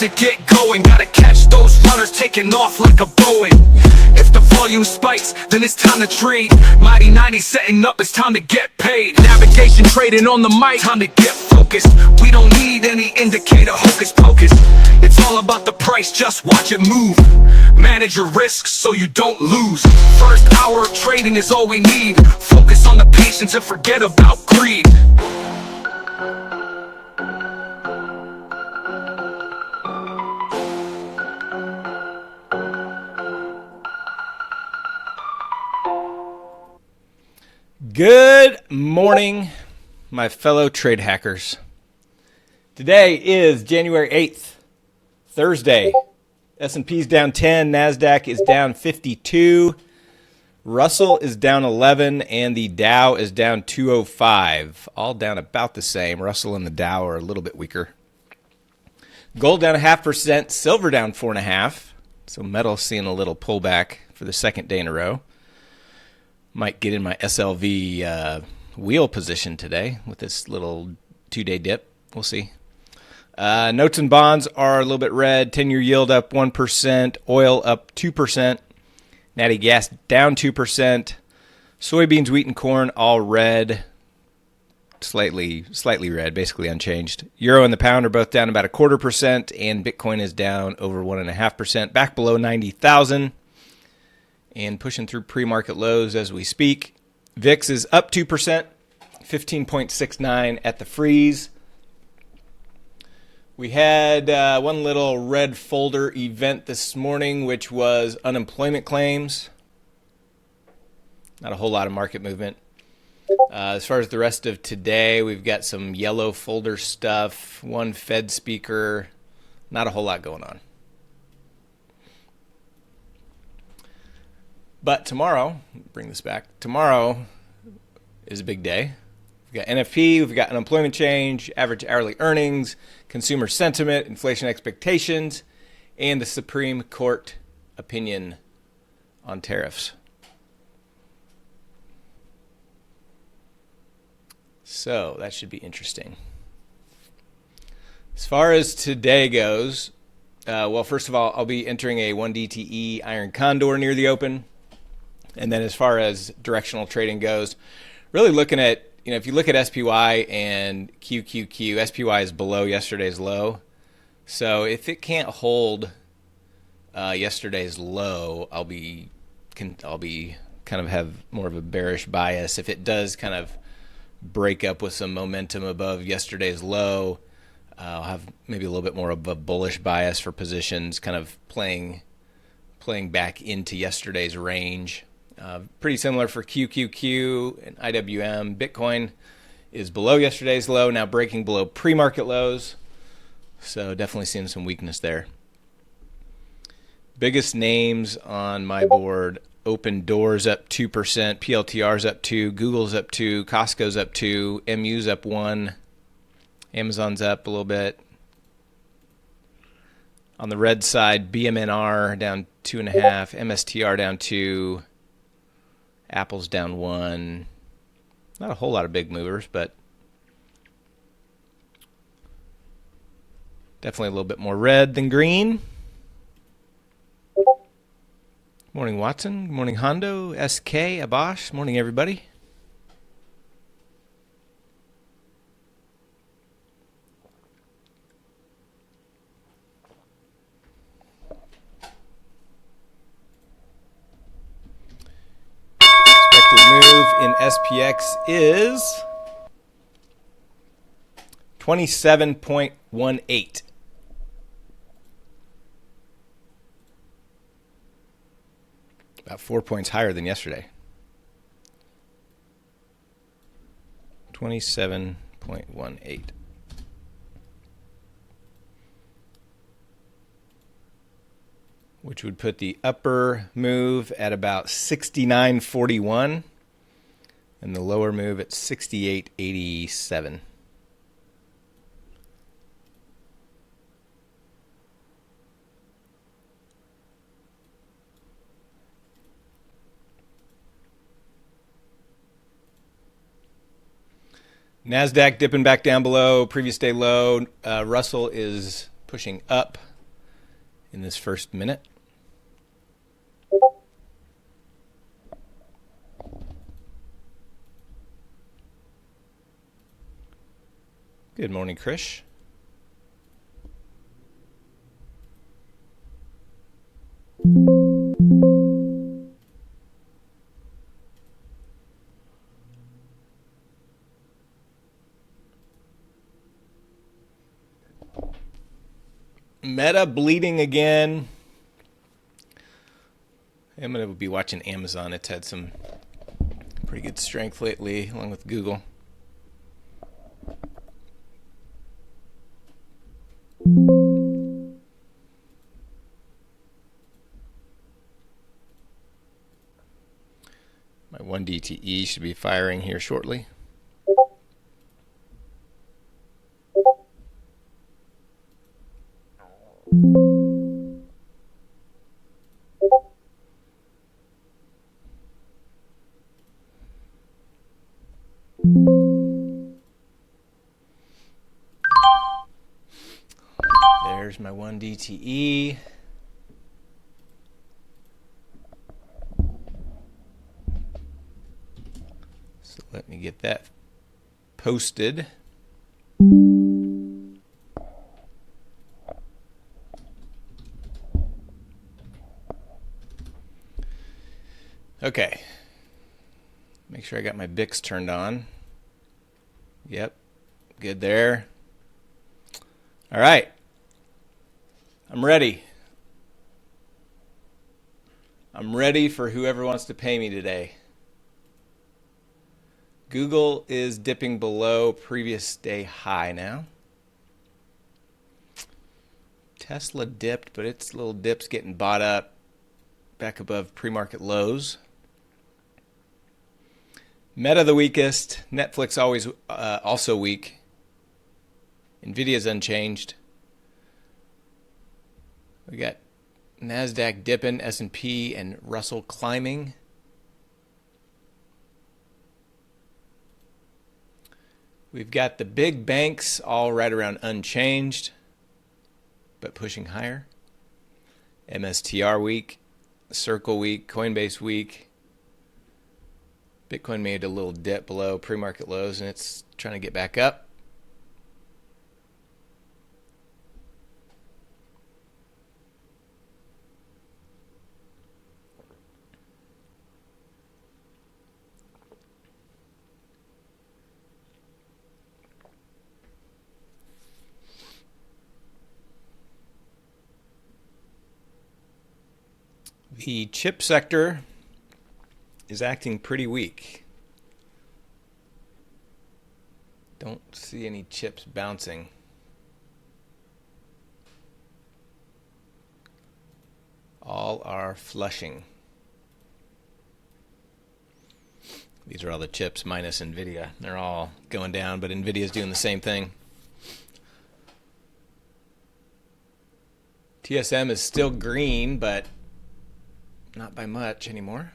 to get going. Gotta catch those runners taking off like a Boeing. If the volume spikes, then it's time to trade. Mighty 90 setting up, it's time to get paid. Navigation trading on the mic, time to get focused. We don't need any indicator, hocus pocus. It's all about the price, just watch it move. Manage your risks so you don't lose. First hour of trading is all we need. Focus on the patience and forget about greed. Good morning, my fellow trade hackers. Today is January 8th, Thursday. S&P's down 10, NASDAQ is down 52, Russell is down 11, and the Dow is down 205. All down about the same. Russell and the Dow are a little bit weaker. Gold down 0.5%, silver down 4.5%. So metal's seeing a little pullback for the second day in a row. Might get in my SLV wheel position today with this little 2-day dip. We'll see. Notes and bonds are a little bit red. 10-year yield up 1%. Oil up 2%. Natty gas down 2%. Soybeans, wheat, and corn all red. Slightly red, basically unchanged. Euro and the pound are both down about 0.25%, and Bitcoin is down over 1.5%, back below 90,000. And pushing through pre-market lows as we speak. VIX is up 2%, 15.69 at the freeze. We had one little red folder event this morning, which was unemployment claims. Not a whole lot of market movement. As far as the rest of today, we've got some yellow folder stuff, one Fed speaker, not a whole lot going on. But tomorrow, bring this back, tomorrow is a big day. We've got NFP, we've got unemployment change, average hourly earnings, consumer sentiment, inflation expectations, and the Supreme Court opinion on tariffs. So that should be interesting. As far as today goes, well, first of all, I'll be entering a 1DTE iron Condor near the open. And then as far as directional trading goes, really looking at, if you look at SPY and QQQ, SPY is below yesterday's low. So if it can't hold yesterday's low, I'll be kind of have more of a bearish bias. If it does kind of break up with some momentum above yesterday's low, I'll have maybe a little bit more of a bullish bias for positions, kind of playing back into yesterday's range. Pretty similar for QQQ and IWM. Bitcoin is below yesterday's low, now breaking below pre-market lows. So definitely seeing some weakness there. Biggest names on my board: Open Doors up 2%, PLTR's up 2%, Google's up 2%, Costco's up 2%, MU's up 1%, Amazon's up a little bit. On the red side, BMNR down 2.5%, MSTR down 2%. Apple's down 1%. Not a whole lot of big movers, but definitely a little bit more red than green. Morning, Watson. Good morning, Hondo, SK, Abash. Morning, everybody. Move in SPX is 27.18. About 4 points higher than yesterday. 27.18. Which would put the upper move at about 69.41 and the lower move at 68.87. NASDAQ dipping back down below previous day low. Russell is pushing up in this first minute. Good morning, Krish. Meta bleeding again. I'm going to be watching Amazon. It's had some pretty good strength lately, along with Google. My 1DTE should be firing here shortly. There's my 1DTE. So let me get that posted. Okay. Make sure I got my Bix turned on. Yep. Good there. All right. I'm ready. I'm ready for whoever wants to pay me today. Google is dipping below previous day high now. Tesla dipped, but its little dip's getting bought up back above pre-market lows. Meta the weakest. Netflix always also weak. Nvidia's unchanged. We got NASDAQ dipping, S&P and Russell climbing. We've got the big banks all right around unchanged, but pushing higher. MSTR weak, Circle weak, Coinbase weak. Bitcoin made a little dip below pre-market lows, and it's trying to get back up. The chip sector is acting pretty weak. Don't see any chips bouncing. All are flushing. These are all the chips minus Nvidia. They're all going down, but Nvidia's doing the same thing. TSM is still green, but not by much anymore.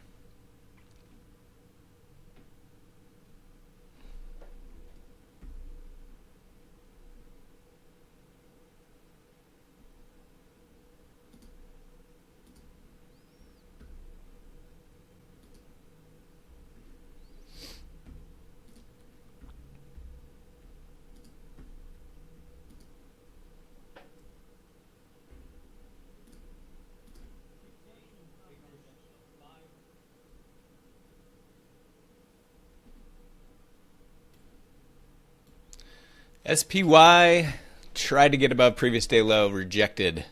SPY tried to get above previous day low, rejected.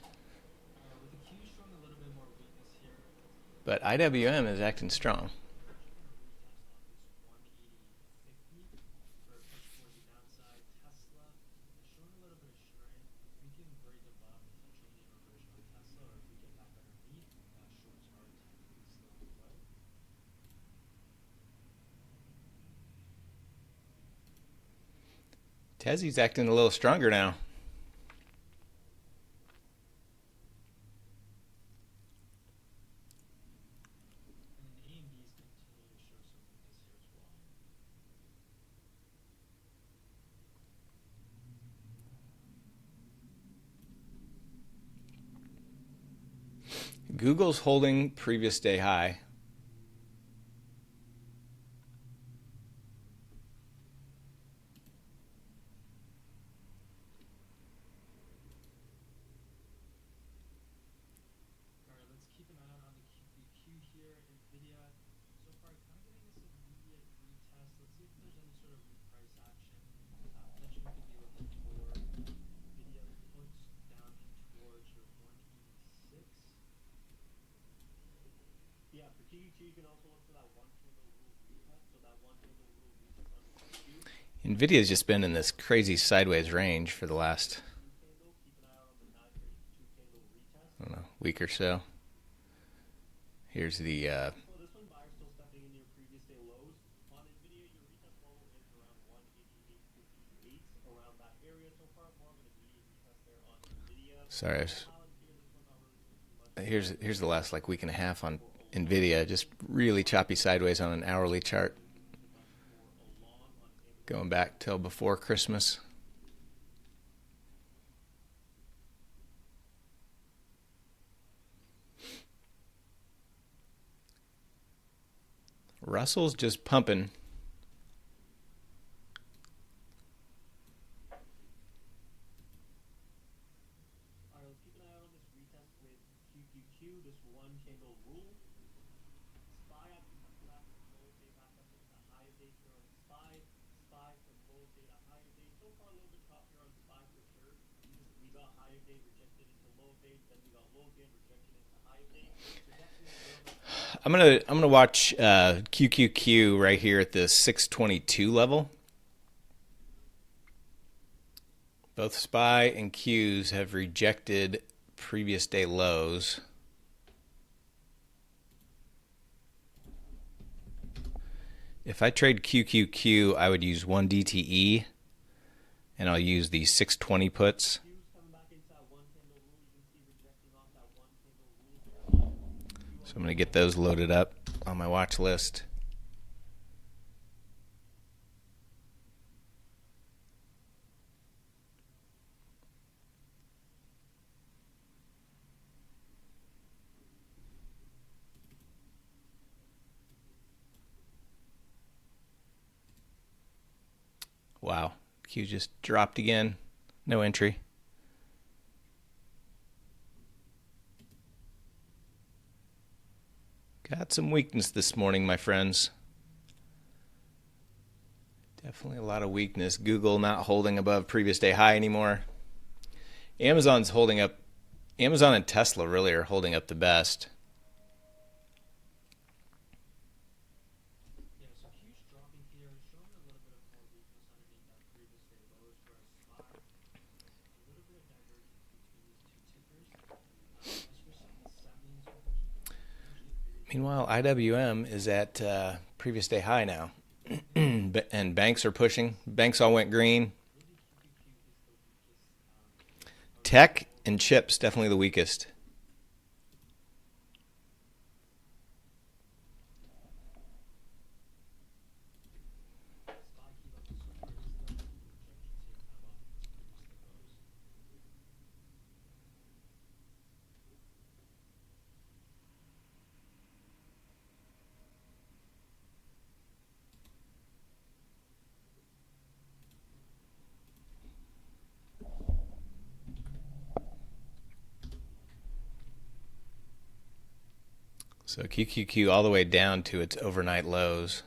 But IWM is acting strong. Tezzy's acting a little stronger now. Google's holding previous day high. Nvidia's just been in this crazy sideways range for the last, I don't know, week or so. Here's the sorry. Here's the last like week and a half on Nvidia, just really choppy sideways on an hourly chart. Going back till before Christmas. Russell's just pumping. I'm gonna watch QQQ right here at the 622 level. Both SPY and Qs have rejected previous day lows. If I trade QQQ, I would use 1 DTE, and I'll use the 620 puts. So I'm going to get those loaded up on my watch list. Wow, Q just dropped again. No entry. Got some weakness this morning, my friends. Definitely a lot of weakness. Google not holding above previous day high anymore. Amazon's holding up. Amazon and Tesla really are holding up the best. Meanwhile, IWM is at previous day high now. And banks are pushing. Banks all went green. Tech and chips definitely the weakest. So QQQ all the way down to its overnight lows.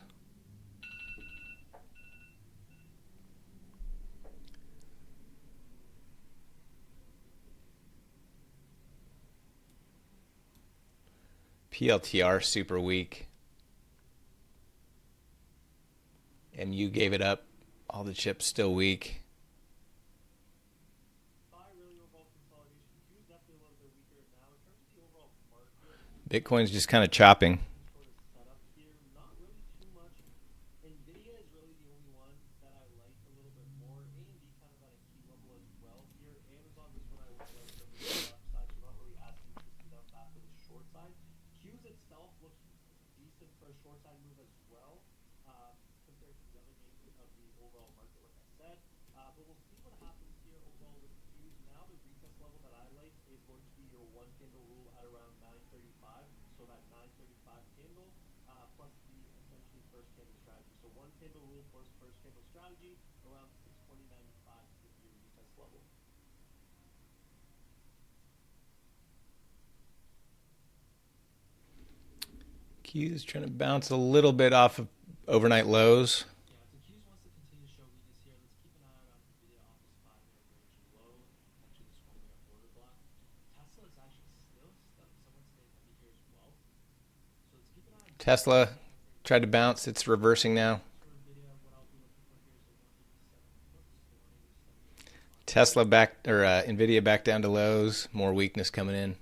PLTR super weak. MU gave it up. All the chips still weak. Bitcoin's just kind of chopping. Q's trying to bounce a little bit off of overnight lows. Tesla tried to bounce. It's reversing now. Tesla back, or Nvidia back down to lows. More weakness coming in.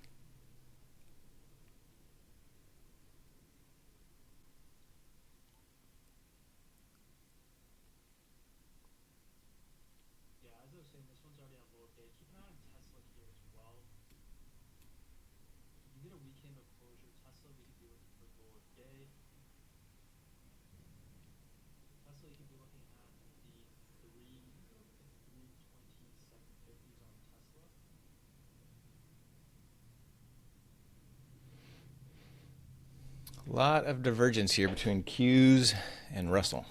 A lot of divergence here between Q's and Russell.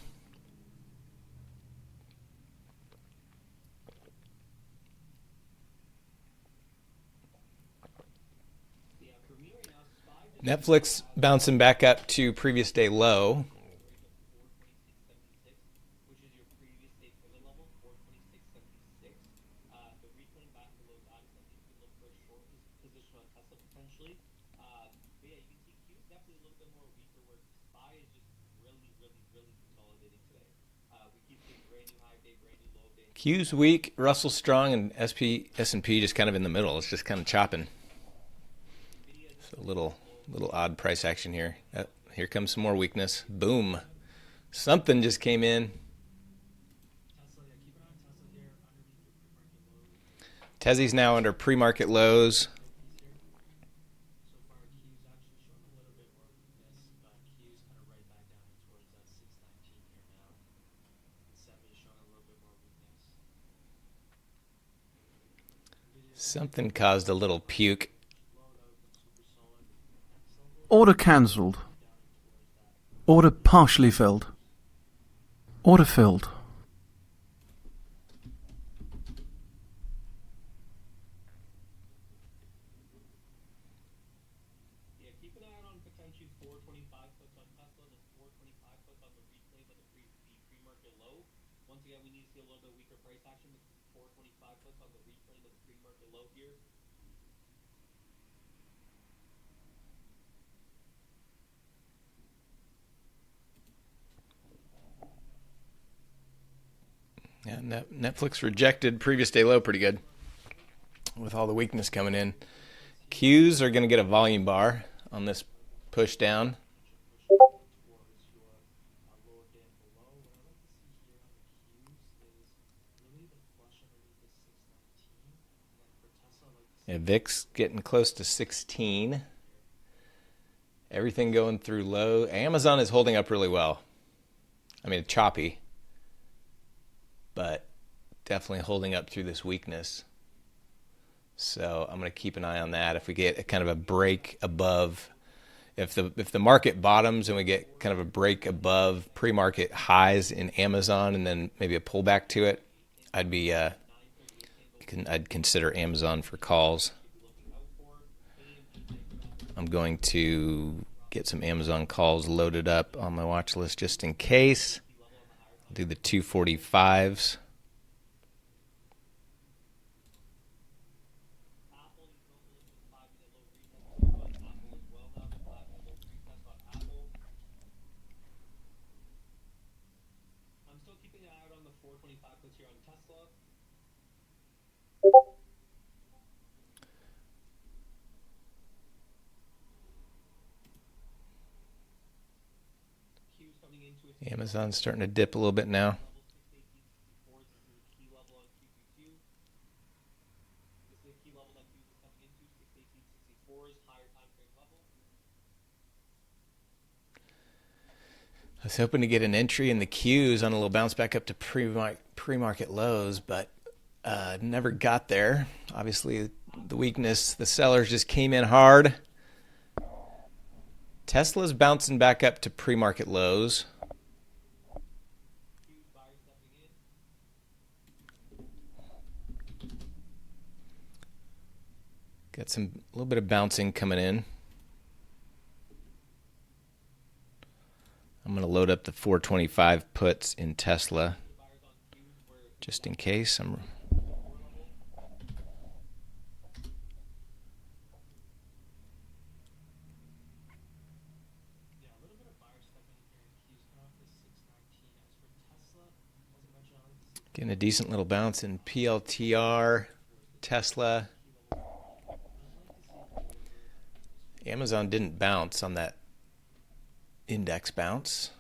Netflix bouncing back up to previous day low. Q's weak, Russell strong, and S&P just kind of in the middle. It's just kind of chopping. So a little odd price action here. Here comes some more weakness. Boom. Something just came in. Tezzy's now under pre-market lows. Something caused a little puke. Order cancelled. Order partially filled. Order filled. Yeah, Netflix rejected previous day low pretty good with all the weakness coming in. Qs are going to get a volume bar on this push down. Yeah, VIX getting close to 16. Everything going through low. Amazon is holding up really well. I mean, choppy, but definitely holding up through this weakness. So I'm going to keep an eye on that. If we get a kind of a break above, if the market bottoms and we get kind of a break above pre-market highs in Amazon and then maybe a pullback to it, I'd consider Amazon for calls. I'm going to get some Amazon calls loaded up on my watch list just in case. I'll do the 245s. Amazon's starting to dip a little bit now. I was hoping to get an entry in the Qs on a little bounce back up to pre-market lows, but never got there. Obviously, the weakness. The sellers just came in hard. Tesla's bouncing back up to pre-market lows. Got a little bit of bouncing coming in. I'm going to load up the 425 puts in Tesla just in case. Getting a decent little bounce in PLTR, Tesla. Amazon didn't bounce on that index bounce.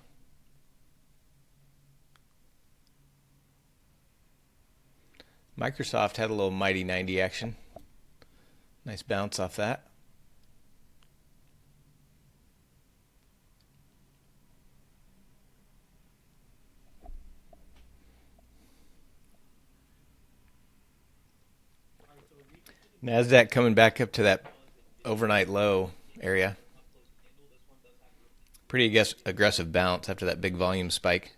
Microsoft had a little mighty 90 action. Nice bounce off that. NASDAQ coming back up to that overnight low area. Pretty aggressive bounce after that big volume spike.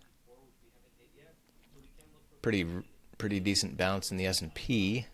Pretty decent bounce in the S&P.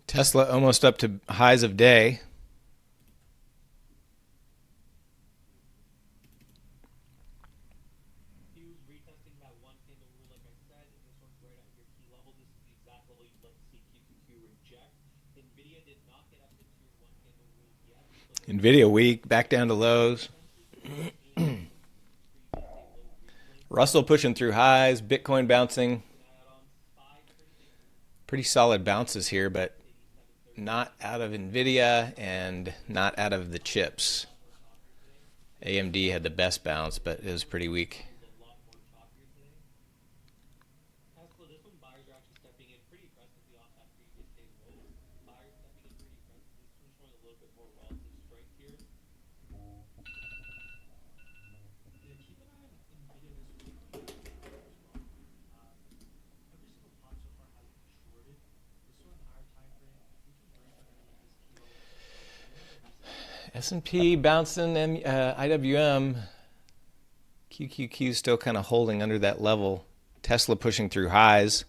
Tesla almost up to highs of day. NVIDIA weak, back down to lows. Russell pushing through highs, Bitcoin bouncing. Pretty solid bounces here, but not out of NVIDIA and not out of the chips. AMD had the best bounce, but it was pretty weak. S&P bouncing, IWM, QQQ still kind of holding under that level. Tesla pushing through highs.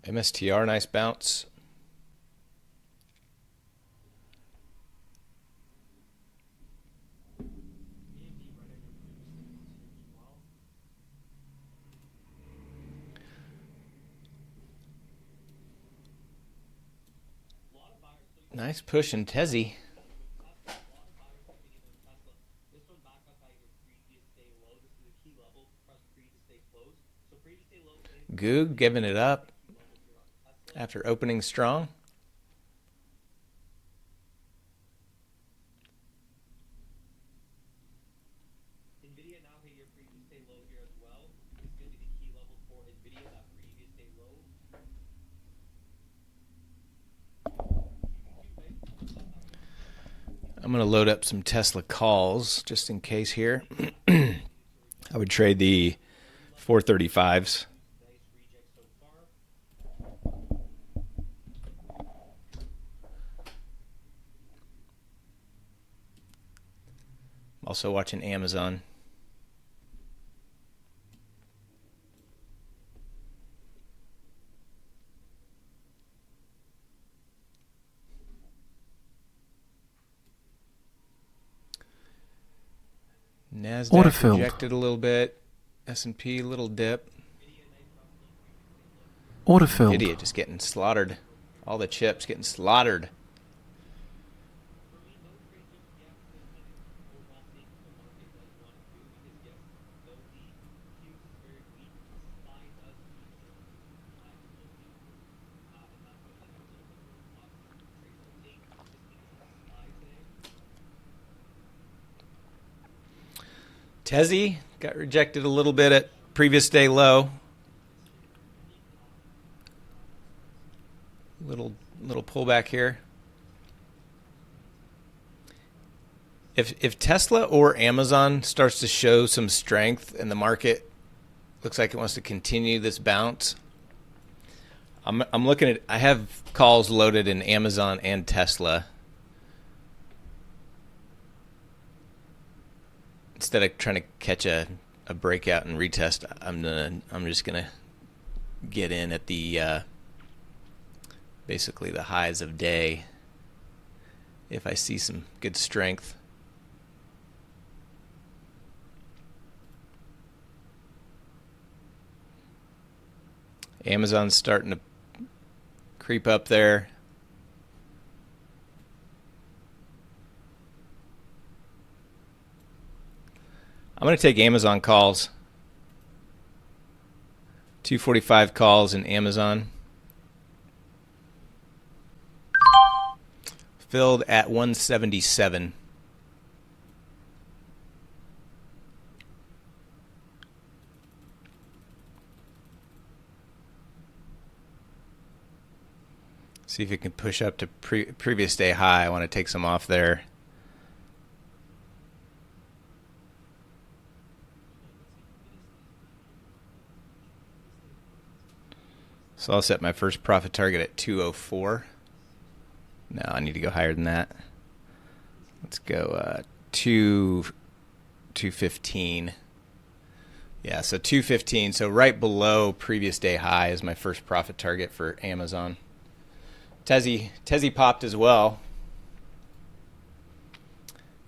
MSTR, nice bounce. Nice push in Tezzy. Goog giving it up after opening strong. I'm going to load up some Tesla calls just in case here. I would trade the 435s. Also watching Amazon. Order NASDAQ filled. rejected a little bit. S&P, little dip. Order filled. Idiot just getting slaughtered. All the chips getting slaughtered. Tezzy got rejected a little bit at previous day low. Little pullback here. If Tesla or Amazon starts to show some strength and the market looks like it wants to continue this bounce, I'm looking at, I have calls loaded in Amazon and Tesla. Instead of trying to catch a breakout and retest, I'm just gonna get in at the basically the highs of day if I see some good strength. Amazon's starting to creep up there. I'm going to take Amazon calls. 245 calls in Amazon. Filled at 177. See if it can push up to previous day high. I want to take some off there. So I'll set my first profit target at 204. No, I need to go higher than that. Let's go 215. Yeah, so 215. So right below previous day high is my first profit target for Amazon. Tezzy popped as well.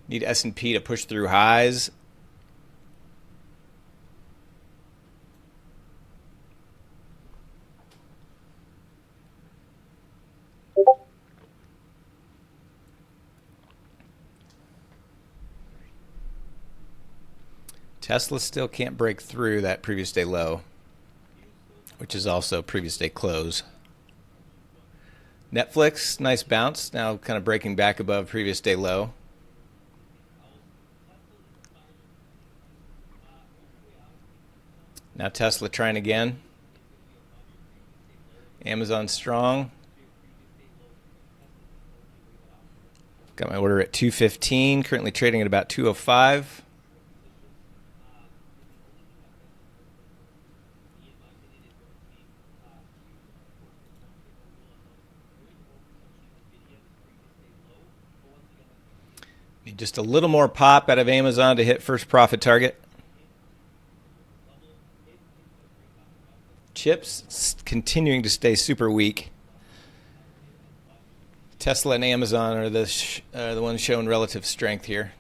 Need S&P to push through highs. Tesla still can't break through that previous day low, which is also previous day close. Netflix, nice bounce, now kind of breaking back above previous day low. Now Tesla trying again. Amazon strong. Got my order at 215, currently trading at about 205. Need just a little more pop out of Amazon to hit first profit target. Chips continuing to stay super weak. Tesla and Amazon are the ones showing relative strength here.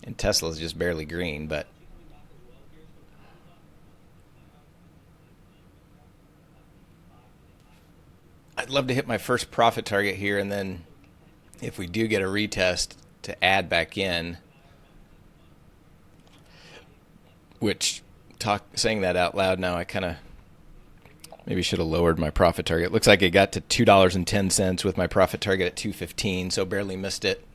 And Tesla's just barely green, but I'd love to hit my first profit target here, and then if we do get a retest, to add back in, which saying that out loud now, I kind of maybe should have lowered my profit target. Looks like it got to $2.10 with my profit target at 215, so barely missed it.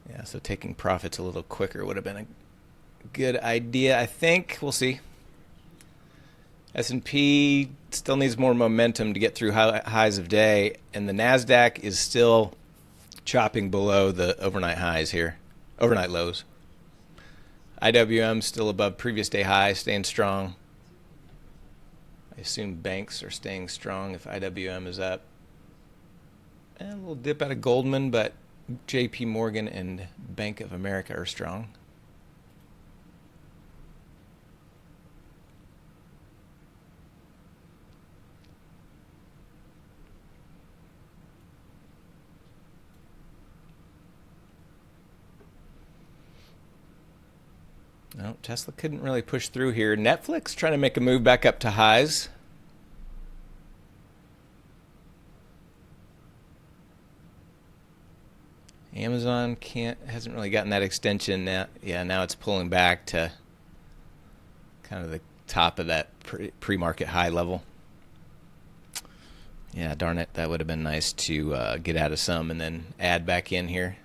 Yeah, so taking profits a little quicker would have been a good idea, I think. We'll see. S&P still needs more momentum to get through highs of day, and the NASDAQ is still chopping below the overnight highs here, overnight lows. IWM still above previous day high, staying strong. I assume banks are staying strong if IWM is up. And a little dip out of Goldman, but JP Morgan and Bank of America are strong. No, Tesla couldn't really push through here. Netflix trying to make a move back up to highs. Amazon hasn't really gotten that extension now. Yeah, now it's pulling back to kind of the top of that pre-market high level. Yeah, darn it, that would have been nice to get out of some and then add back in here.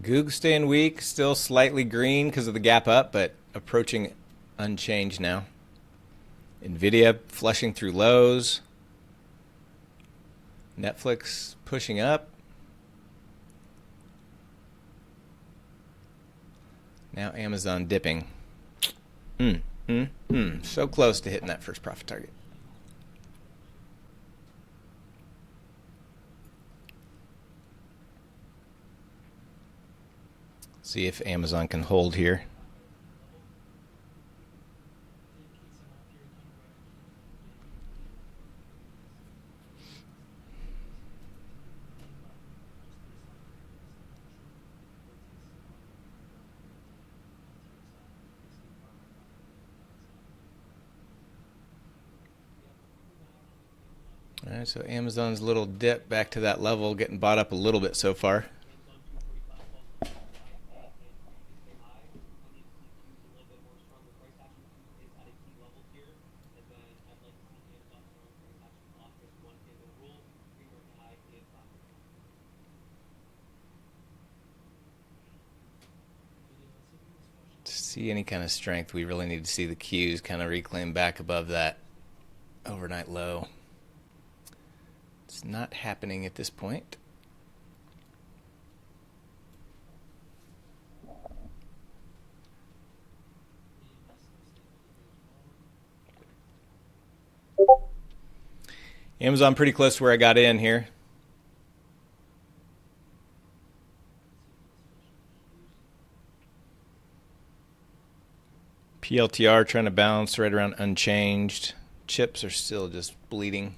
Goog staying weak, still slightly green because of the gap up, but approaching unchanged now. Nvidia flushing through lows. Netflix pushing up. Now Amazon dipping. So close to hitting that first profit target. See if Amazon can hold here. All right, so Amazon's little dip back to that level, getting bought up a little bit so far. To see any kind of strength, we really need to see the Qs kind of reclaim back above that overnight low. It's not happening at this point. Amazon pretty close to where I got in here. PLTR trying to bounce right around unchanged. Chips are still just bleeding.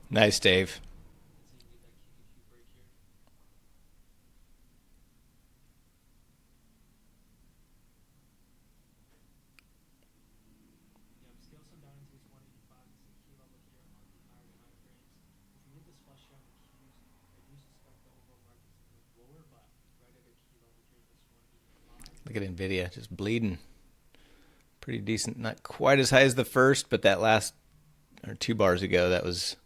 Nice, Dave. Look at Nvidia just bleeding. Pretty decent. Not quite as high as the first, but that last, or 2 bars ago, that was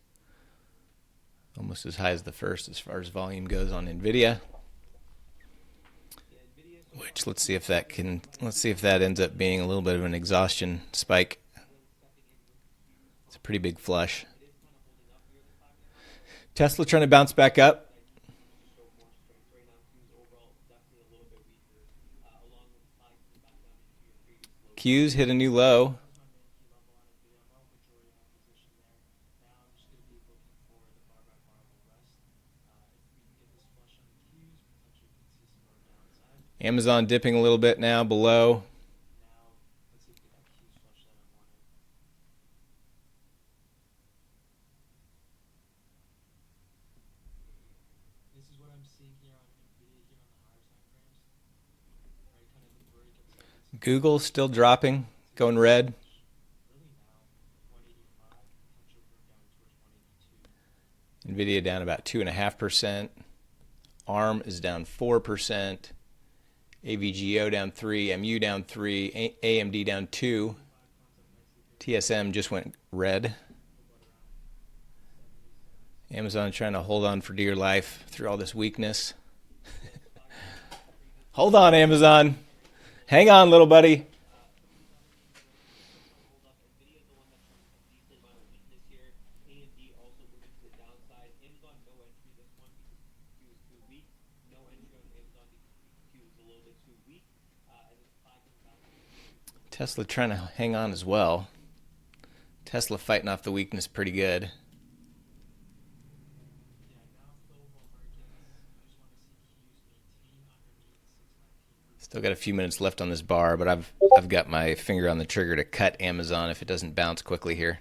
almost as high as the first as far as volume goes on Nvidia. Which let's see if that ends up being a little bit of an exhaustion spike. It's a pretty big flush. Tesla trying to bounce back up. Qs hit a new low. Amazon dipping a little bit now below. Google still dropping, going red. Nvidia down about 2.5%. ARM is down 4%. AVGO down 3. MU down 3. AMD down 2. TSM just went red. Amazon trying to hold on for dear life through all this weakness. Hold on, Amazon. Hang on, little buddy. Tesla trying to hang on as well. Tesla fighting off the weakness pretty good. Still got a few minutes left on this bar, but I've got my finger on the trigger to cut Amazon if it doesn't bounce quickly here.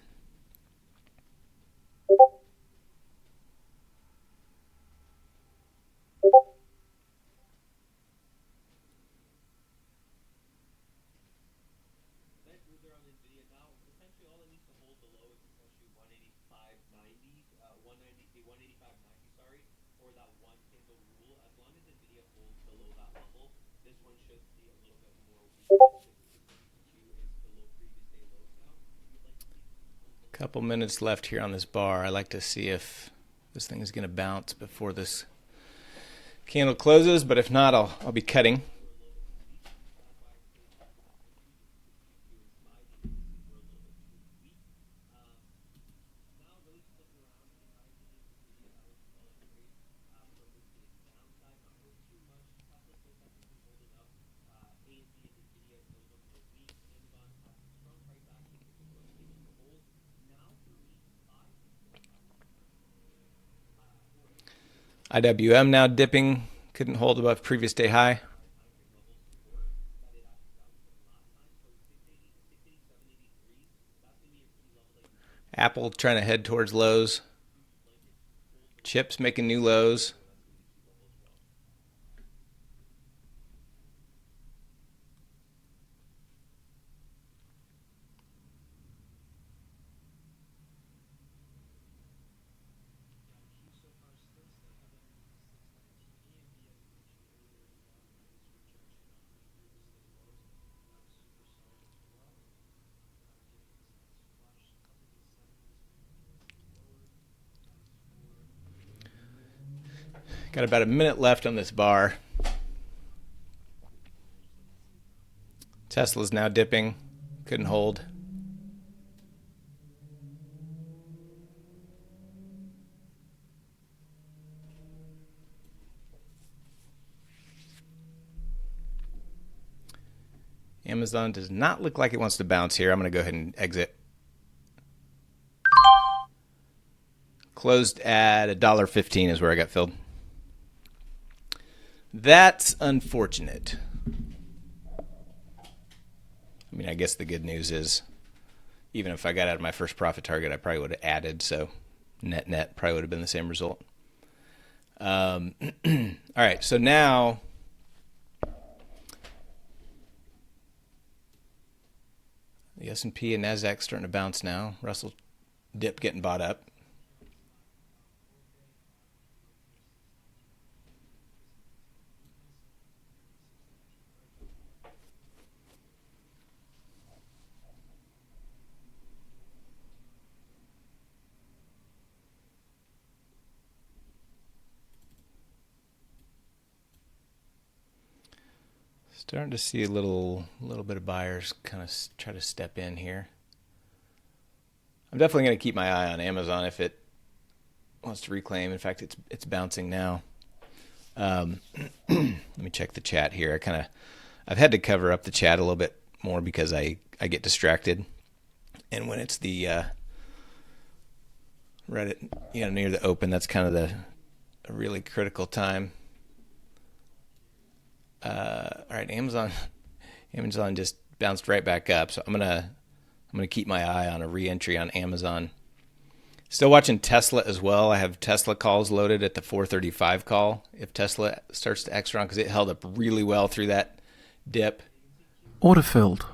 Couple minutes left here on this bar. I like to see if this thing is going to bounce before this candle closes, but if not, I'll be cutting. IWM now dipping, couldn't hold above previous day high. Apple trying to head towards lows. Chips making new lows. Got about a minute left on this bar. Tesla's now dipping. Couldn't hold. Amazon does not look like it wants to bounce here. I'm going to go ahead and exit. Closed at $1.15 is where I got filled. That's unfortunate. I mean, I guess the good news is even if I got out of my first profit target, I probably would have added. So net probably would have been the same result. All right, so now the S&P and NASDAQ starting to bounce now. Russell dip getting bought up. Starting to see a little bit of buyers kind of try to step in here. I'm definitely going to keep my eye on Amazon if it wants to reclaim. In fact, it's bouncing now. Let me check the chat here. I've had to cover up the chat a little bit more because I get distracted, and when it's the Reddit, near the open, that's kind of a really critical time. All right, Amazon just bounced right back up, so I'm gonna keep my eye on a re-entry on Amazon. Still watching Tesla as well. I have Tesla calls loaded at the 435 call. If Tesla starts to X around, because it held up really well through that dip. Order filled.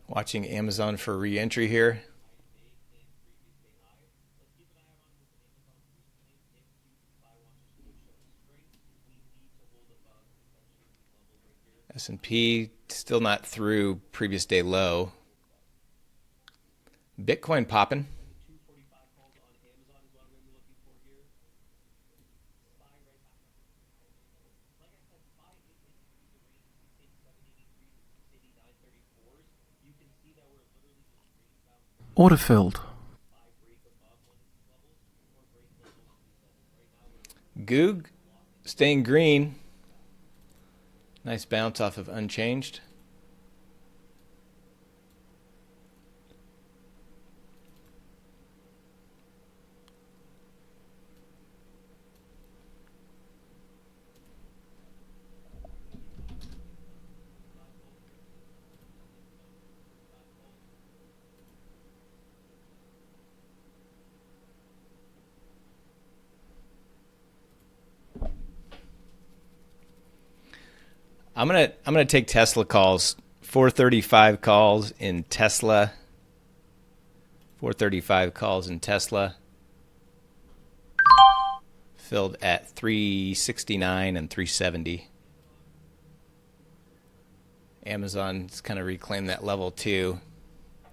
Watching Amazon for re-entry here. S&P still not through previous day low. Bitcoin popping. Order filled. Goog staying green. Nice bounce off of unchanged. I'm gonna take Tesla calls. 435 calls in Tesla. 435 calls in Tesla. Filled at 369 and 370. Amazon's kind of reclaimed that level too.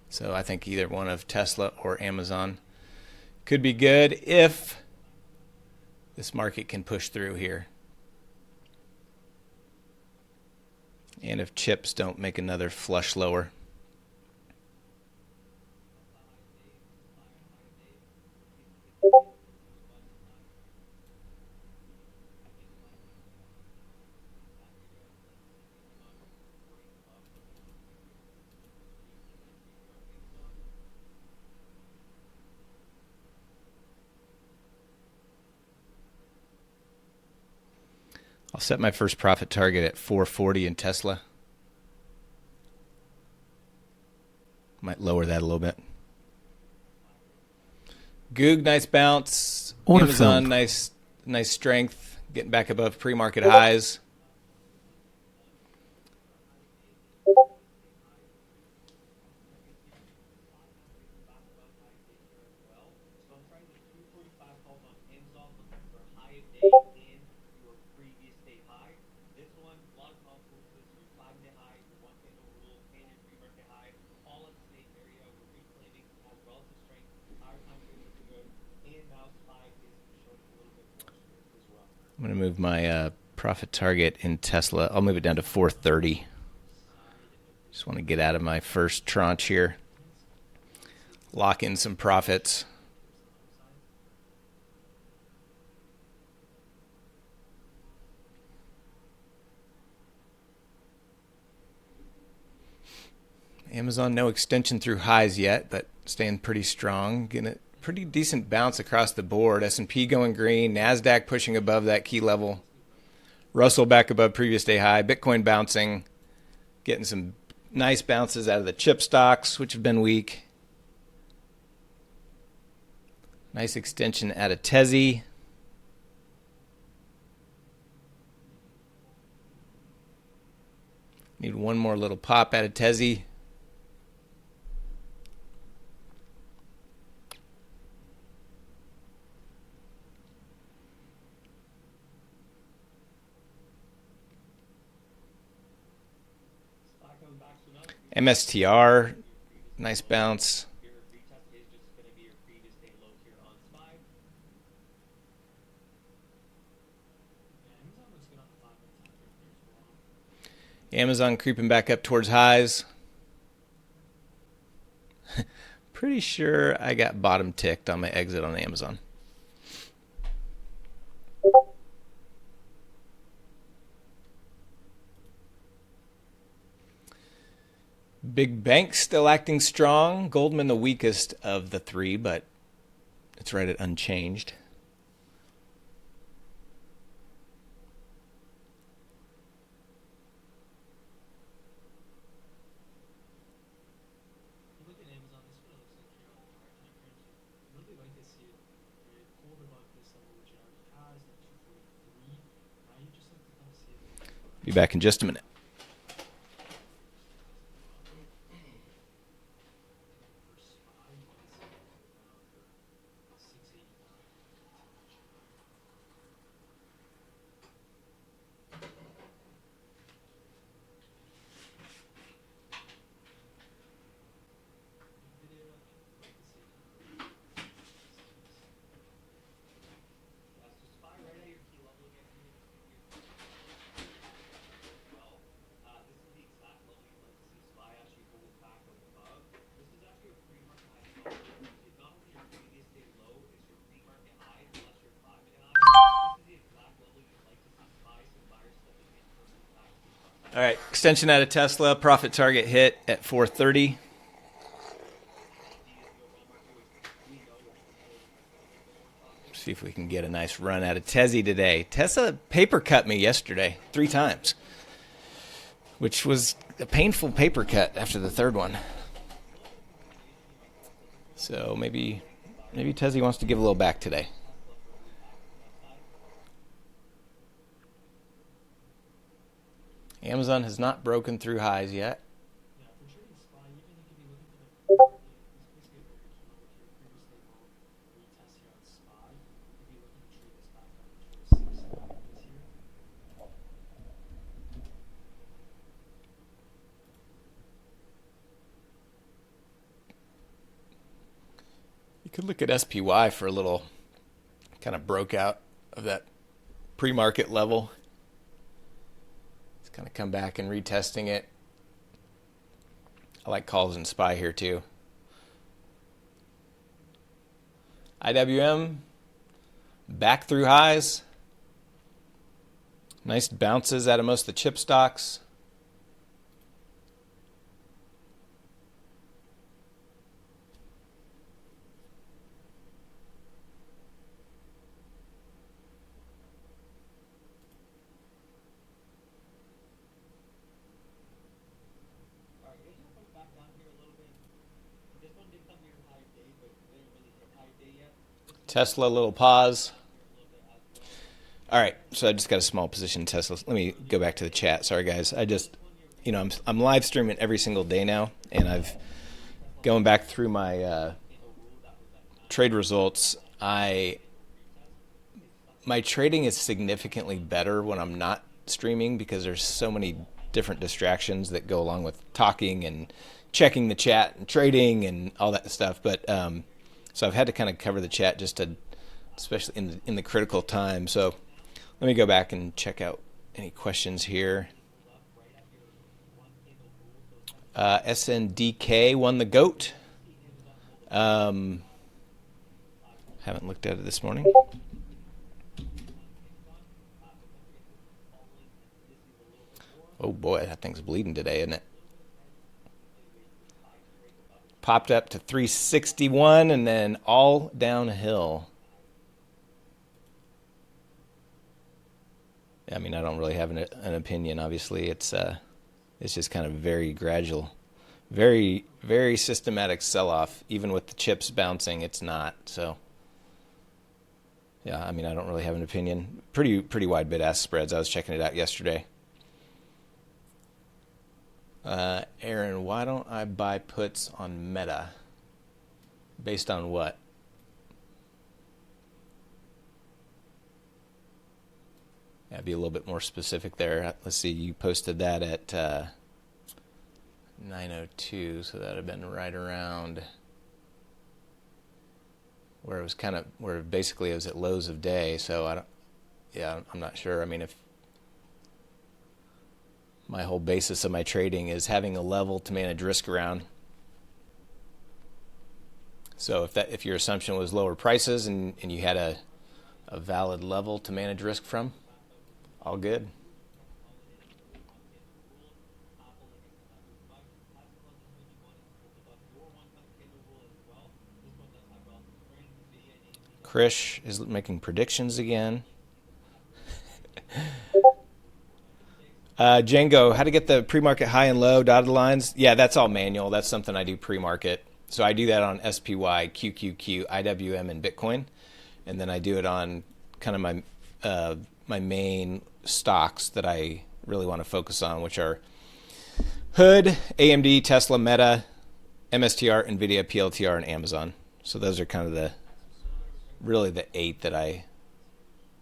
So I think either one of Tesla or Amazon could be good if this market can push through here. And if chips don't make another flush lower. I'll set my first profit target at 440 in Tesla. Might lower that a little bit. Goog, nice bounce. Order Amazon, filled. nice strength. Getting back above pre-market highs. I'm going to move my profit target in Tesla. I'll move it down to 430. Just want to get out of my first tranche here. Lock in some profits. Amazon, no extension through highs yet, but staying pretty strong. Getting a pretty decent bounce across the board. S&P going green. NASDAQ pushing above that key level. Russell back above previous day high. Bitcoin bouncing. Getting some nice bounces out of the chip stocks, which have been weak. Nice extension out of Tezzy. Need one more little pop out of Tezzy. MSTR, nice bounce. Amazon creeping back up towards highs. Pretty sure I got bottom ticked on my exit on Amazon. Big banks still acting strong. Goldman the weakest of the three, but it's right at unchanged. Be back in just a minute. Extension out of Tesla. Profit target hit at 430. See if we can get a nice run out of Tezzy today. Tesla paper cut me yesterday 3 times, which was a painful paper cut after the third one. So maybe Tezzy wants to give a little back today. Amazon has not broken through highs yet. You could look at SPY for a little, kind of broke out of that pre-market level. It's kind of come back and retesting it. I like calls and SPY here too. IWM back through highs. Nice bounces out of most of the chip stocks. Tesla, little pause. All right, so I just got a small position in Tesla. Let me go back to the chat. Sorry, guys. I just, I'm live streaming every single day now, and I've going back through my trade results. My trading is significantly better when I'm not streaming because there's so many different distractions that go along with talking and checking the chat and trading and all that stuff. But so I've had to kind of cover the chat just to, especially in the critical time. So let me go back and check out any questions here. SNDK won the GOAT. Haven't looked at it this morning. Oh boy, that thing's bleeding today, isn't it? Popped up to 361 and then all downhill. I mean, I don't really have an opinion. Obviously, it's just kind of very gradual, very, very systematic sell-off. Even with the chips bouncing, it's not. So, yeah, I mean, I don't really have an opinion. Pretty wide bid-ask spreads. I was checking it out yesterday. Aaron, why don't I buy puts on Meta? Based on what? Yeah, be a little bit more specific there. Let's see, you posted that at 9:02, so that would have been right around where it was where basically it was at lows of day. So I'm not sure. I mean, if my whole basis of my trading is having a level to manage risk around. So if your assumption was lower prices and you had a valid level to manage risk from, all good. Krish is making predictions again. Django, how to get the pre-market high and low dotted lines? Yeah, that's all manual. That's something I do pre-market. So I do that on SPY, QQQ, IWM, and Bitcoin. And then I do it on kind of my main stocks that I really want to focus on, which are Hood, AMD, Tesla, Meta, MSTR, NVIDIA, PLTR, and Amazon. So those are kind of really the 8 that I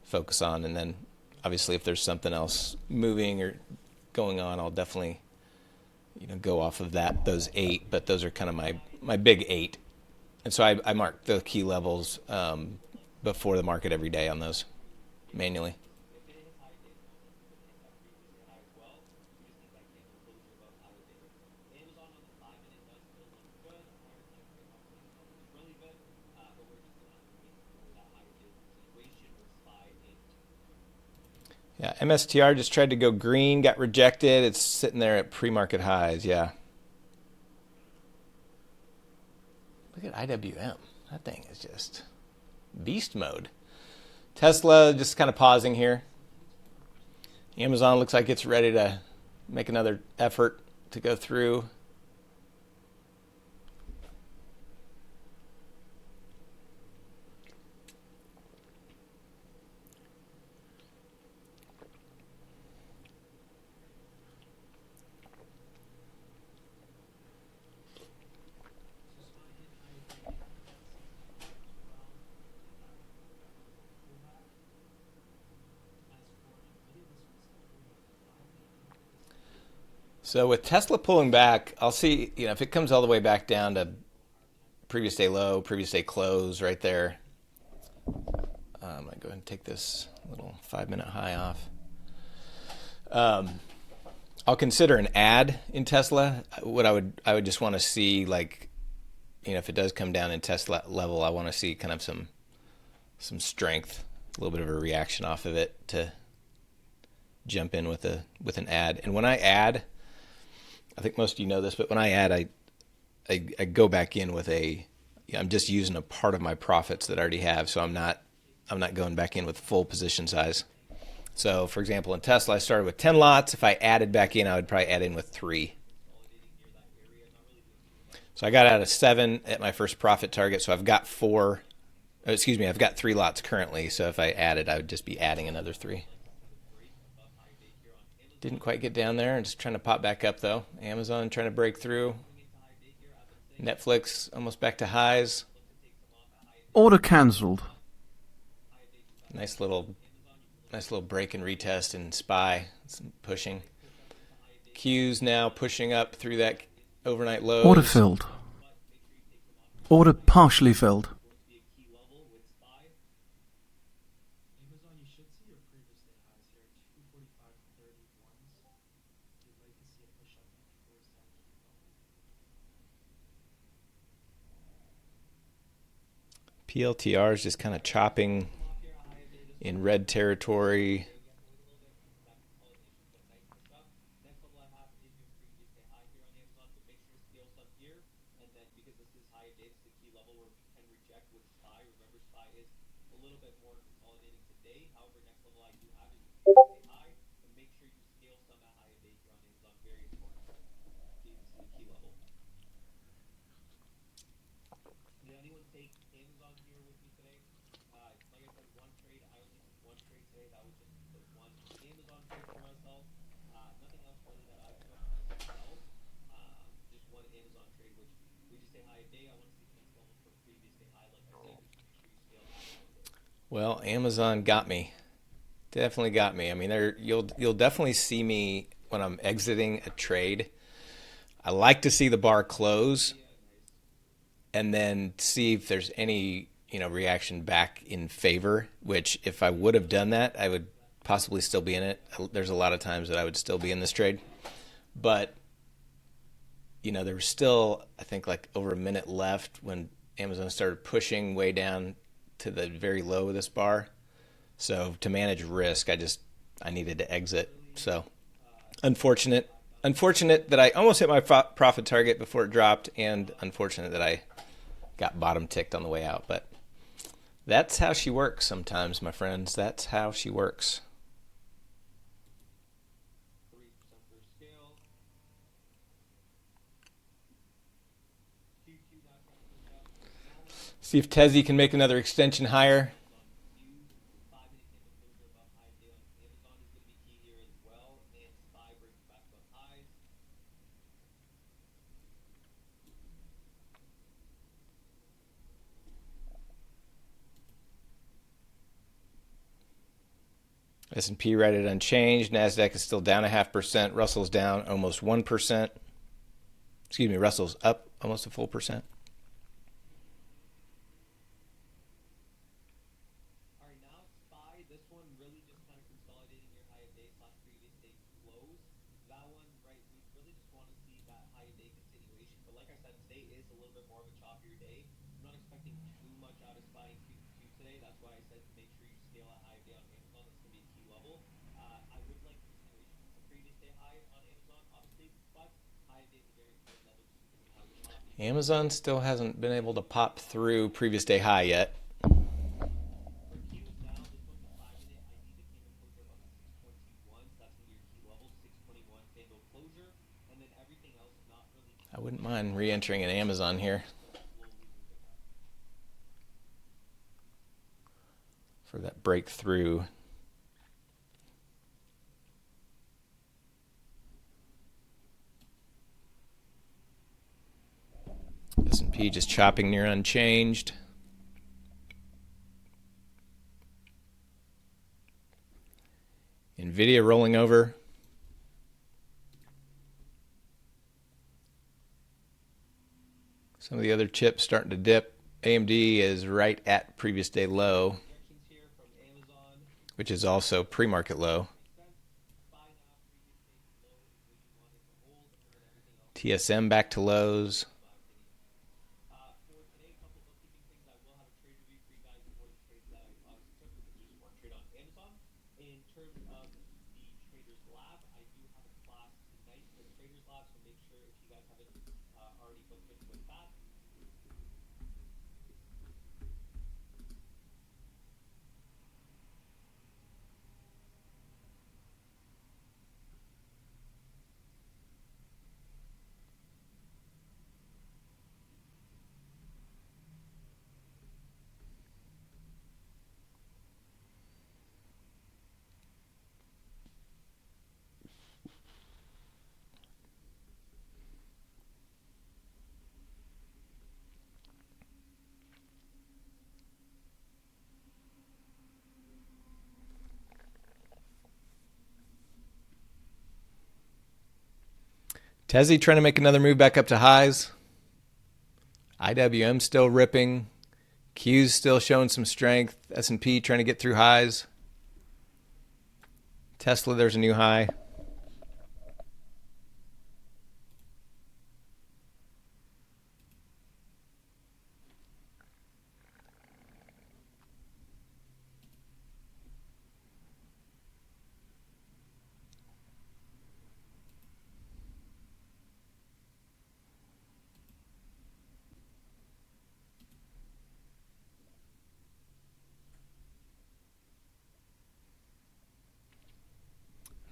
focus on. And then obviously if there's something else moving or going on, I'll definitely go off of those 8. But those are kind of my big 8. And so I mark the key levels before the market every day on those manually. Yeah, MSTR just tried to go green, got rejected. It's sitting there at pre-market highs, yeah. Look at IWM. That thing is just beast mode. Tesla just kind of pausing here. Amazon looks like it's ready to make another effort to go through. So with Tesla pulling back, I'll see, if it comes all the way back down to previous day low, previous day close right there. I'm going to go ahead and take this little 5-minute high off. I'll consider an add in Tesla. What I would just want to see, like, if it does come down in Tesla level, I want to see kind of some strength, a little bit of a reaction off of it to jump in with an add. And when I add, I think most of you know this, but when I add, I go back in with I'm just using a part of my profits that I already have, so I'm not going back in with full position size. So, for example, in Tesla, I started with 10 lots. If I added back in, I would probably add in with 3. So I got out of 7 at my first profit target, so I've got 3 lots currently. So if I added, I would just be adding another 3. Didn't quite get down there. I'm just trying to pop back up, though. Amazon trying to break through. Netflix almost back to highs. Order cancelled. Nice little break and retest and SPY. Some pushing. Q's now pushing up through that overnight lows. Order filled. Order partially filled. PLTR is just kind of chopping in red territory. Well, Amazon got me. Definitely got me. I mean, you'll definitely see me when I'm exiting a trade. I like to see the bar close and then see if there's any, reaction back in favor, which if I would have done that, I would possibly still be in it. There's a lot of times that I would still be in this trade. But, there was still, I think, like over a minute left when Amazon started pushing way down to the very low of this bar. So to manage risk, I needed to exit. So unfortunate that I almost hit my profit target before it dropped, and unfortunate that I got bottom ticked on the way out. But that's how she works sometimes, my friends. That's how she works. See if Tezzy can make another extension higher. S&P right at unchanged. NASDAQ is still down 0.5%. Russell's down almost 1%. Excuse me, Russell's up almost a full percent. Amazon still hasn't been able to pop through previous day high yet. I wouldn't mind re-entering an Amazon here for that breakthrough. S&P just chopping near unchanged. Nvidia rolling over. Some of the other chips starting to dip. AMD is right at previous day low, which is also pre-market low. TSM back to lows. Tezzy trying to make another move back up to highs. IWM still ripping. Q's still showing some strength. S&P trying to get through highs. Tesla, there's a new high.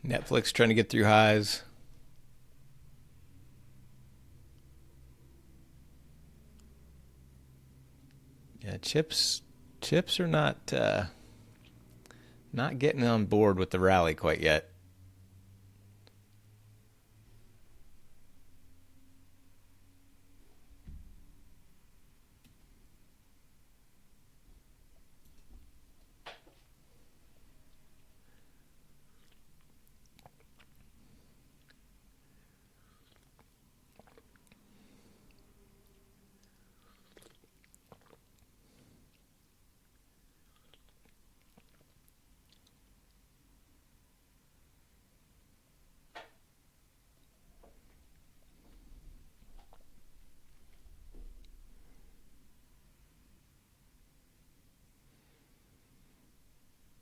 Netflix trying to get through highs. Yeah, chips are not getting on board with the rally quite yet.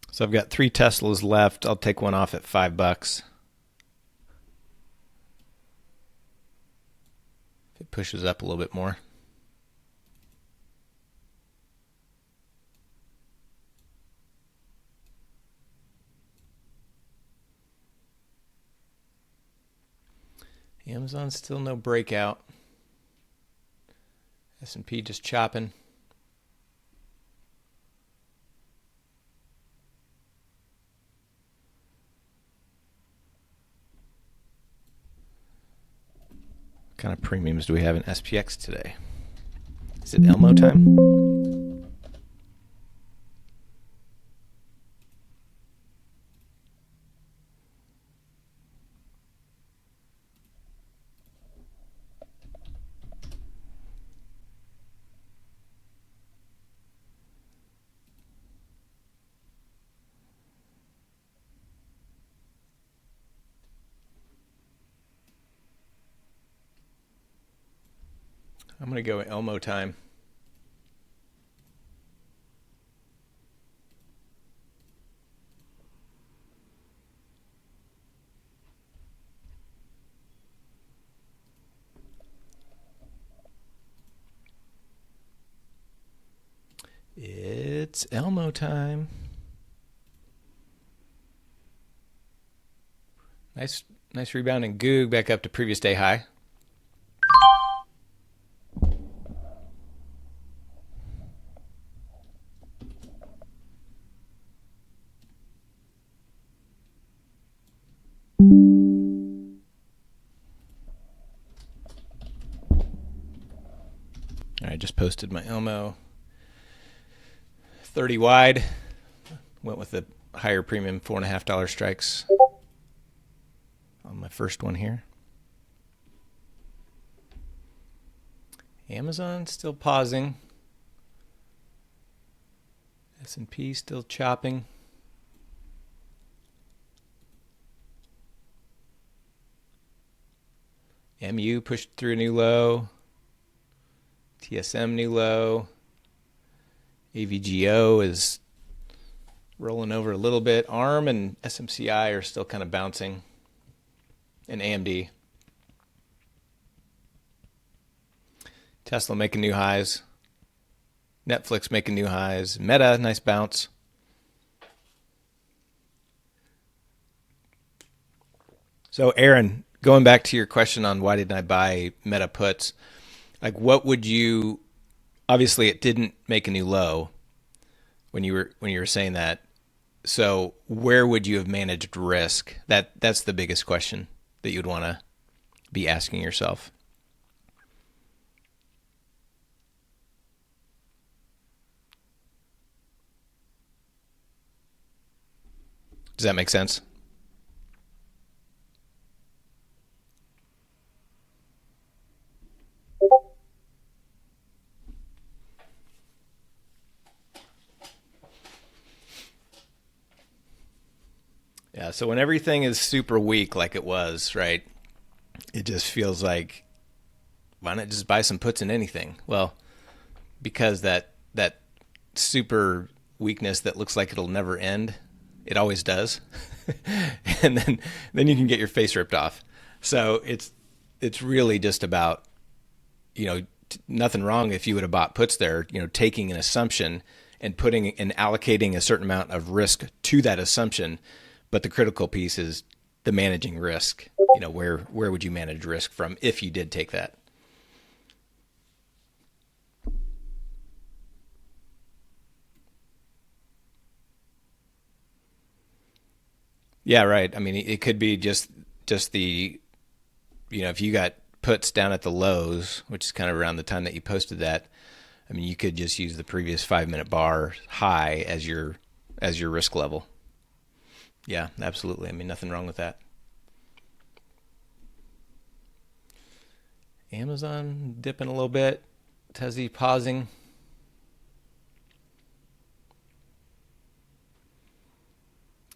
So I've got 3 Teslas left. I'll take one off at $5. If it pushes up a little bit more. Amazon still no breakout. S&P just chopping. What kind of premiums do we have in SPX today? Is it Elmo time? I'm going to go Elmo time. It's Elmo time. Nice rebound in Goog back up to previous day high. I just posted my Elmo 30 wide. Went with the higher premium $4.50 strikes on my first one here. Amazon still pausing. S&P still chopping. MU pushed through a new low. TSM new low. AVGO is rolling over a little bit. ARM and SMCI are still kind of bouncing. And AMD. Tesla making new highs. Netflix making new highs. Meta, nice bounce. So Aaron, going back to your question on why didn't I buy Meta puts, like what would you, obviously it didn't make a new low when you were saying that. So where would you have managed risk? That's the biggest question that you'd want to be asking yourself. Does that make sense? Yeah, so when everything is super weak like it was, right, it just feels like, why not just buy some puts in anything? Well, because that super weakness that looks like it'll never end, it always does. And then you can get your face ripped off. So it's really just about, nothing wrong if you would have bought puts there, taking an assumption and putting and allocating a certain amount of risk to that assumption. But the critical piece is the managing risk. Where would you manage risk from if you did take that? Yeah, right. I mean, it could be just the, if you got puts down at the lows, which is kind of around the time that you posted that, I mean, you could just use the previous 5-minute bar high as your risk level. Yeah, absolutely. I mean, nothing wrong with that. Amazon dipping a little bit. Tesla pausing.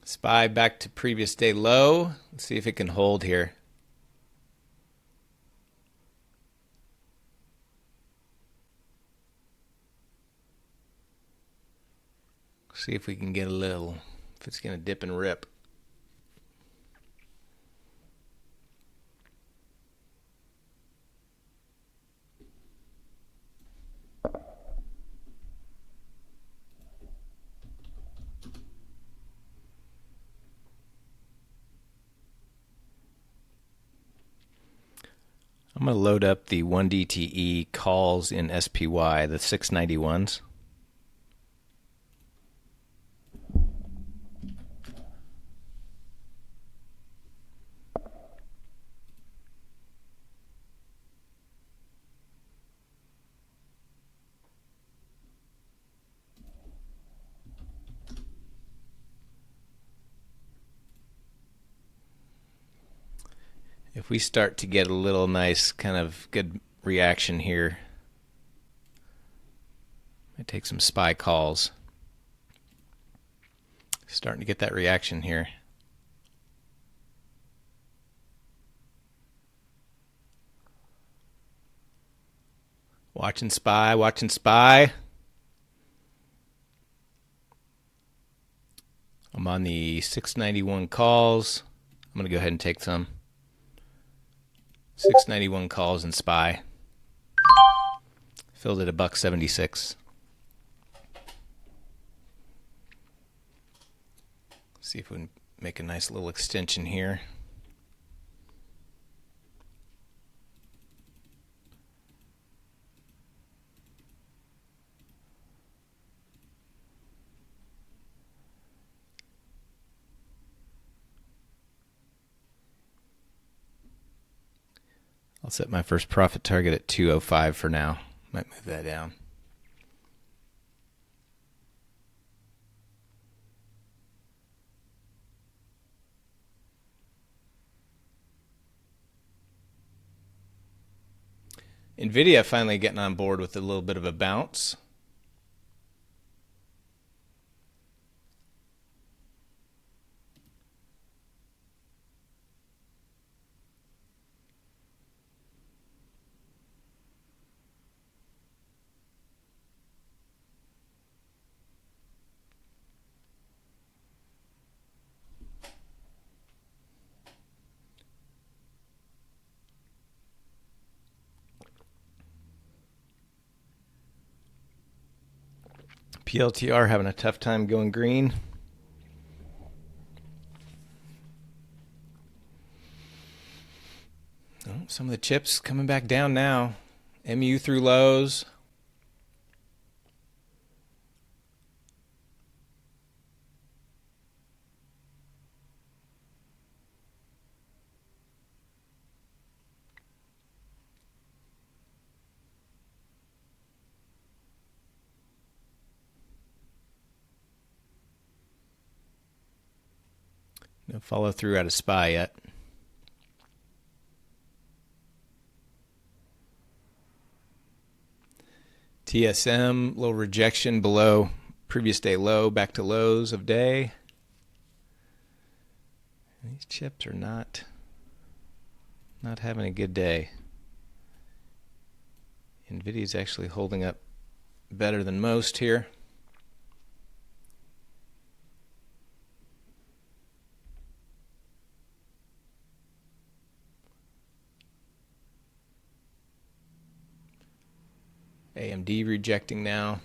SPY back to previous day low. Let's see if it can hold here. See if we can get a little, if it's going to dip and rip. I'm going to load up the 1DTE calls in SPY, the 691s. If we start to get a little nice kind of good reaction here, I take some SPY calls. Starting to get that reaction here. Watching SPY, watching SPY. I'm on the 691 calls. I'm going to go ahead and take some. 691 calls in SPY. Filled at $1.76. See if we can make a nice little extension here. I'll set my first profit target at 205 for now. Might move that down. NVIDIA finally getting on board with a little bit of a bounce. PLTR having a tough time going green. Oh, some of the chips coming back down now. MU through lows. No follow through out of SPY yet. TSM, little rejection below previous day low, back to lows of day. These chips are not having a good day. NVIDIA's actually holding up better than most here. AMD rejecting now.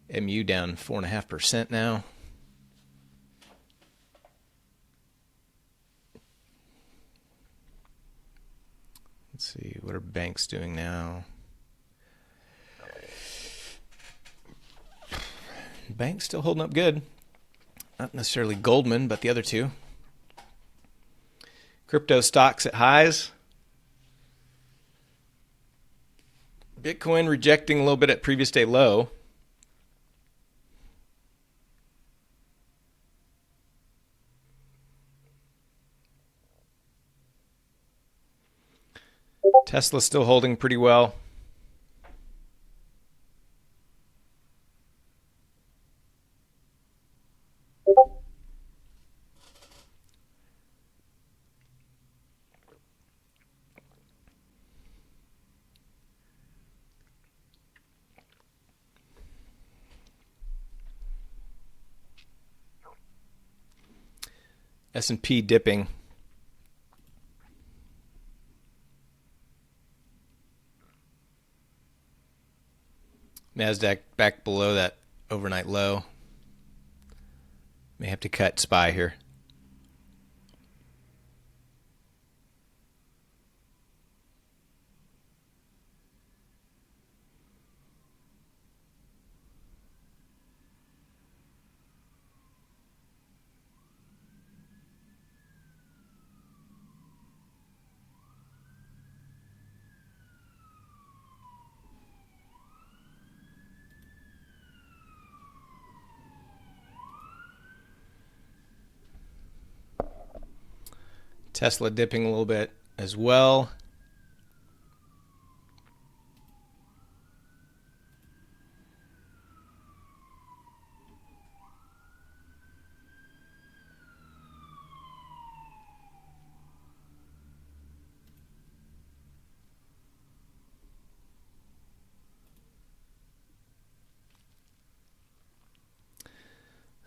MU down 4.5% now. Let's see, what are banks doing now? Banks still holding up good. Not necessarily Goldman, but the other two. Crypto stocks at highs. Bitcoin rejecting a little bit at previous day low. Tesla still holding pretty well. S&P dipping. NASDAQ back below that overnight low. May have to cut SPY here. Tesla dipping a little bit as well.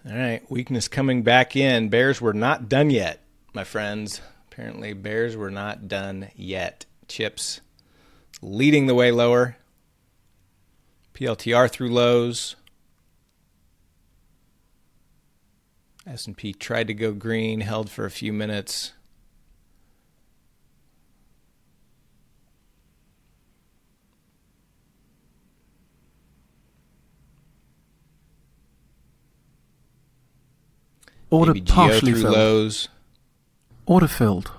All right, weakness coming back in. Bears were not done yet, my friends. Apparently, bears were not done yet. Chips leading the way lower. PLTR through lows. S&P tried to go green, held for a few minutes. Order NavigationTrading partially through filled. lows. Order filled.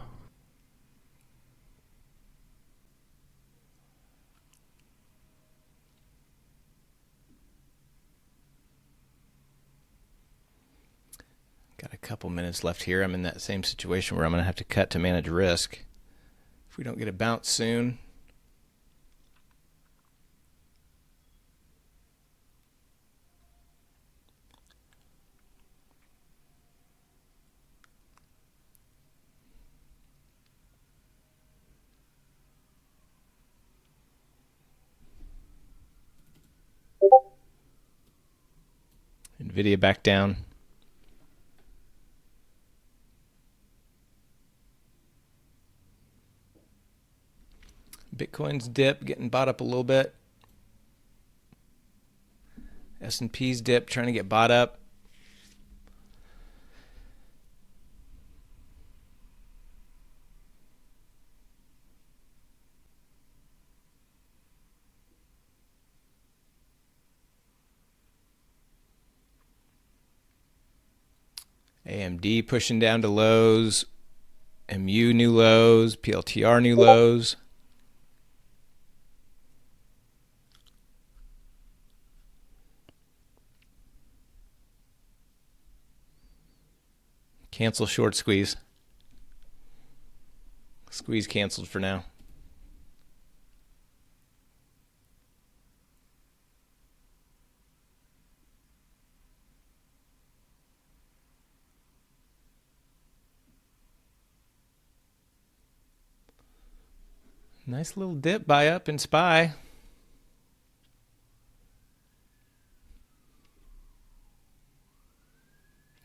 Got a couple minutes left here. I'm in that same situation where I'm going to have to cut to manage risk. If we don't get a bounce soon. NVIDIA back down. Bitcoin's dip, getting bought up a little bit. S&P's dip, trying to get bought up. AMD pushing down to lows. MU new lows. PLTR new lows. Cancel short squeeze. Squeeze canceled for now. Nice little dip buy up in SPY.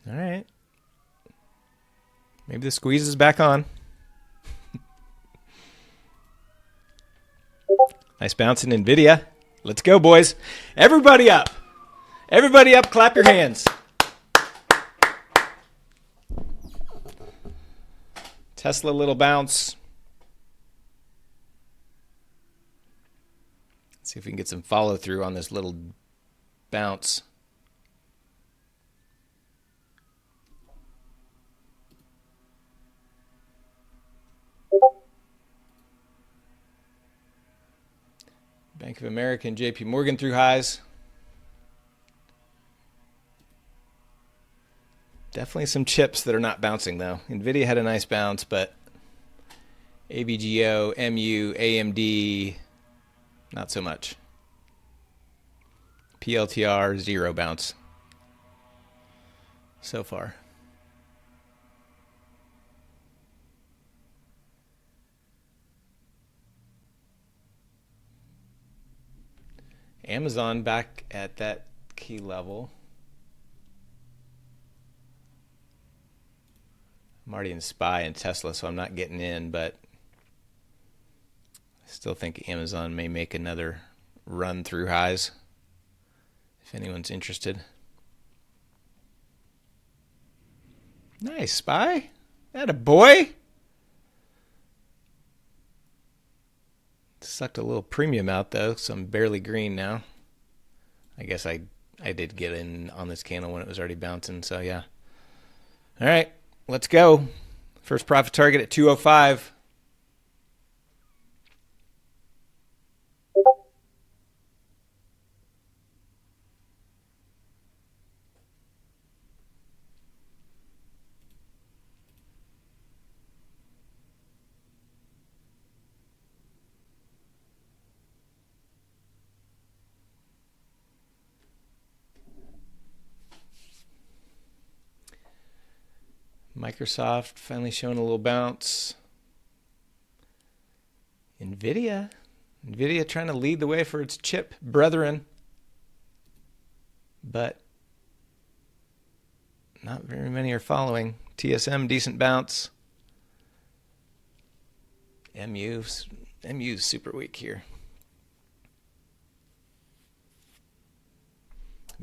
All right. Maybe the squeeze is back on. Nice bounce in NVIDIA. Let's go, boys. Everybody up. Everybody up. Clap your hands. Tesla little bounce. Let's see if we can get some follow through on this little bounce. Bank of America and JP Morgan through highs. Definitely some chips that are not bouncing though. NVIDIA had a nice bounce, but AVGO, MU, AMD, not so much. PLTR, zero bounce so far. Amazon back at that key level. I'm already in SPY and Tesla, so I'm not getting in, but I still think Amazon may make another run through highs if anyone's interested. Nice, SPY. Atta boy. Sucked a little premium out though, so I'm barely green now. I guess I did get in on this candle when it was already bouncing, so yeah. All right, let's go. First profit target at 205. Microsoft finally showing a little bounce. NVIDIA trying to lead the way for its chip brethren. But not very many are following. TSM, decent bounce. MU's super weak here.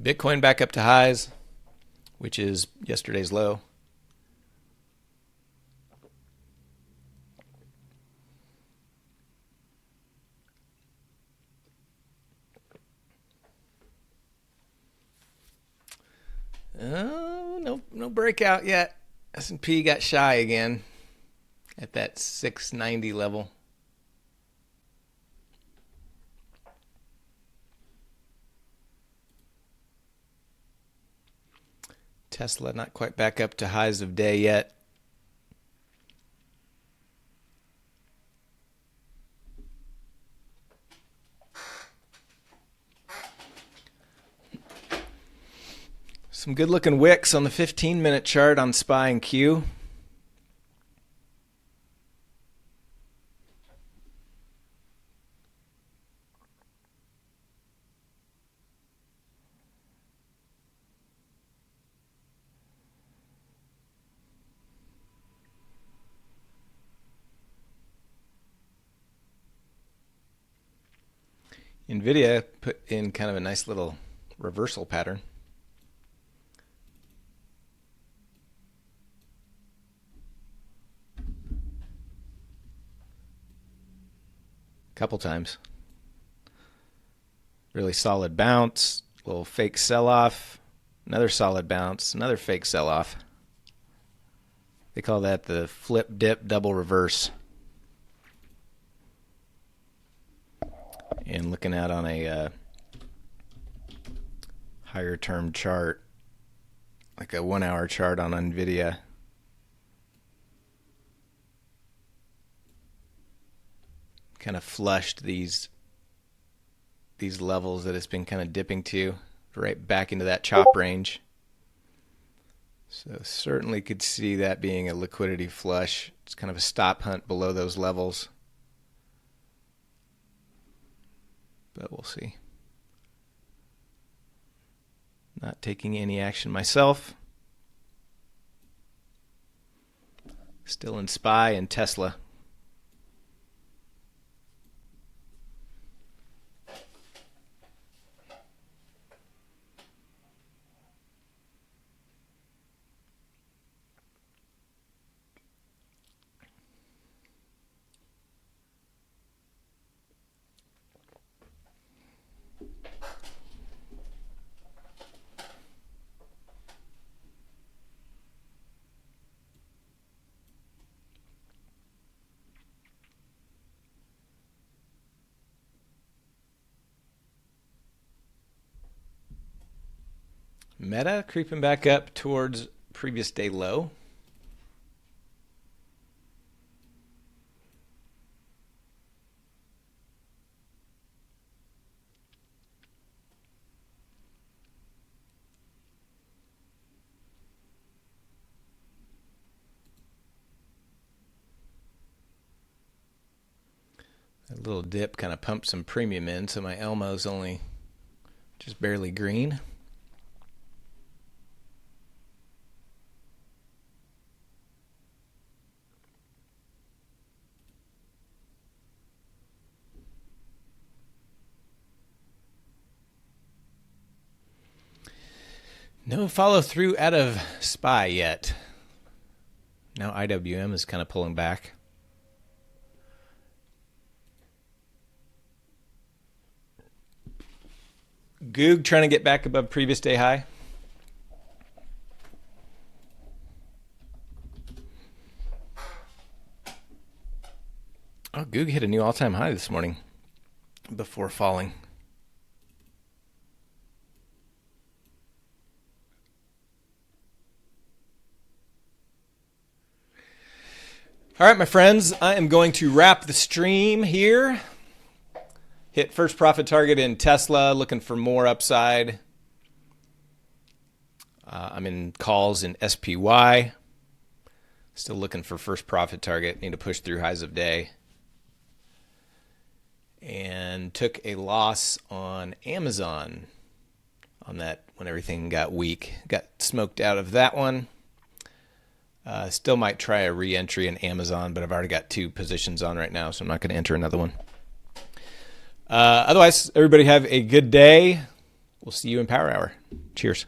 Bitcoin back up to highs. which is yesterday's low. No breakout yet. S&P got shy again at that 690 level. Tesla not quite back up to highs of day yet. Some good looking wicks on the 15-minute chart on SPY and Q. NVIDIA put in kind of a nice little reversal pattern. Couple times. Really solid bounce, little fake sell-off, another solid bounce, another fake sell-off. They call that the flip dip double reverse. And looking out on a higher term chart, like a 1 hour chart on NVIDIA, kind of flushed these levels that it's been kind of dipping to right back into that chop range. So certainly could see that being a liquidity flush. It's kind of a stop hunt below those levels. But we'll see. Not taking any action myself. Still in SPY and Tesla. Meta creeping back up towards previous day low. A little dip kind of pumped some premium in, so my Elmo's only just barely green. No follow through out of SPY yet. Now IWM is kind of pulling back. Goog trying to get back above previous day high. Oh, Goog hit a new all-time high this morning before falling. All right, my friends, I am going to wrap the stream here. Hit first profit target in Tesla, looking for more upside. I'm in calls in SPY. Still looking for first profit target. Need to push through highs of day. And took a loss on Amazon on that when everything got weak. Got smoked out of that one. Still might try a re-entry in Amazon, but I've already got 2 positions on right now, so I'm not going to enter another one. Otherwise, everybody have a good day. We'll see you in Power Hour. Cheers.